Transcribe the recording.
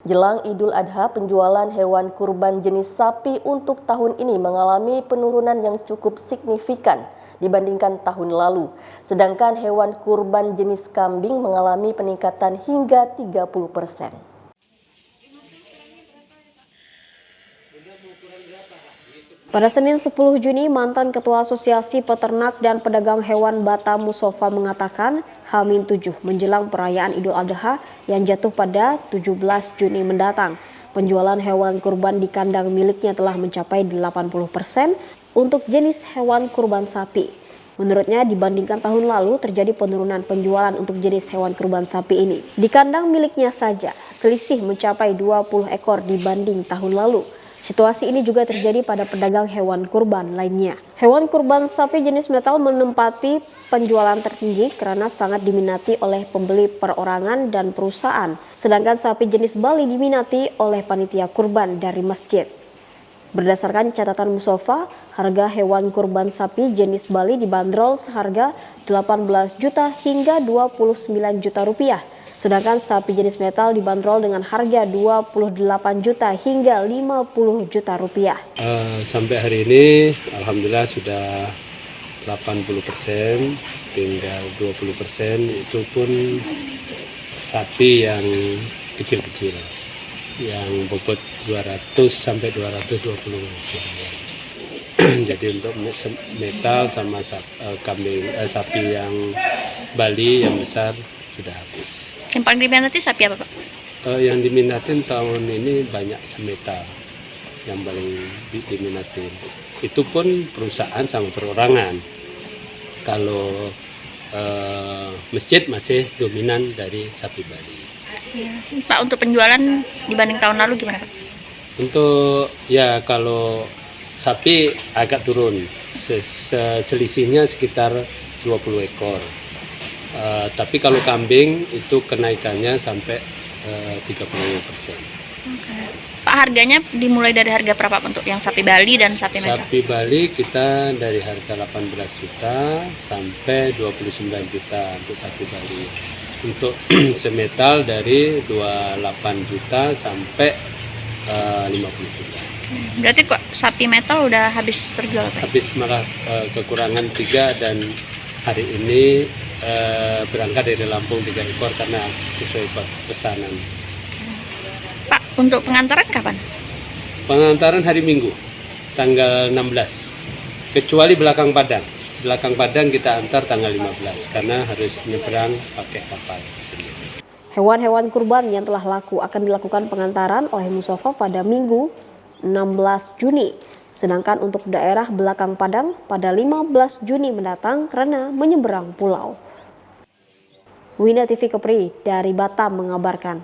Jelang Idul Adha, penjualan hewan kurban jenis sapi untuk tahun ini mengalami penurunan yang cukup signifikan dibandingkan tahun lalu. Sedangkan hewan kurban jenis kambing mengalami peningkatan hingga 30%. Pada Senin 10 Juni, mantan Ketua Asosiasi Peternak dan Pedagang Hewan Batam Musofa mengatakan H-7 menjelang perayaan Idul Adha yang jatuh pada 17 Juni mendatang. Penjualan hewan kurban di kandang miliknya telah mencapai 80% untuk jenis hewan kurban sapi. Menurutnya dibandingkan tahun lalu terjadi penurunan penjualan untuk jenis hewan kurban sapi ini. Di kandang miliknya saja selisih mencapai 20 ekor dibanding tahun lalu. Situasi ini juga terjadi pada pedagang hewan kurban lainnya. Hewan kurban sapi jenis metal menempati penjualan tertinggi karena sangat diminati oleh pembeli perorangan dan perusahaan. Sedangkan sapi jenis Bali diminati oleh panitia kurban dari masjid. Berdasarkan catatan Musofa, harga hewan kurban sapi jenis Bali dibanderol seharga 18 juta hingga 29 juta rupiah. Sedangkan sapi jenis metal dibanderol dengan harga 28 juta hingga 50 juta rupiah. Sampai hari ini alhamdulillah sudah 80%, tinggal 20% itu pun sapi yang kecil-kecil, yang bobot 200 sampai 220 gram. Jadi untuk metal sama sapi yang Bali yang besar sudah habis. Yang paling diminati sapi apa, Pak? Yang diminatin tahun ini banyak semetal yang paling diminatin. Itu pun perusahaan sama perorangan. Kalau masjid masih dominan dari sapi Bali. Pak, untuk penjualan dibanding tahun lalu gimana, Pak? Untuk ya kalau sapi agak turun, selisihnya sekitar 20 ekor. Tapi kalau kambing itu kenaikannya sampai 30%. Pak, harganya dimulai dari harga berapa untuk yang sapi Bali dan sapi metal? Sapi Bali kita dari harga 18 juta sampai 29 juta untuk sapi Bali. Untuk semetal dari 28 juta sampai 50 juta. Berarti kok sapi metal udah habis terjual, Pak? Habis, malah kekurangan 3 dan hari ini berangkat dari Lampung 3 ekor karena sesuai pesanan. Pak, untuk pengantaran kapan? Pengantaran hari Minggu, tanggal 16. Kecuali belakang Padang. Belakang Padang kita antar tanggal 15 karena harus nyebrang pakai kapal sendiri. Hewan-hewan kurban yang telah laku akan dilakukan pengantaran oleh Musofa pada Minggu 16 Juni. Sedangkan untuk daerah belakang Padang pada 15 Juni mendatang karena menyeberang pulau. Wina TV Kepri dari Batam mengabarkan.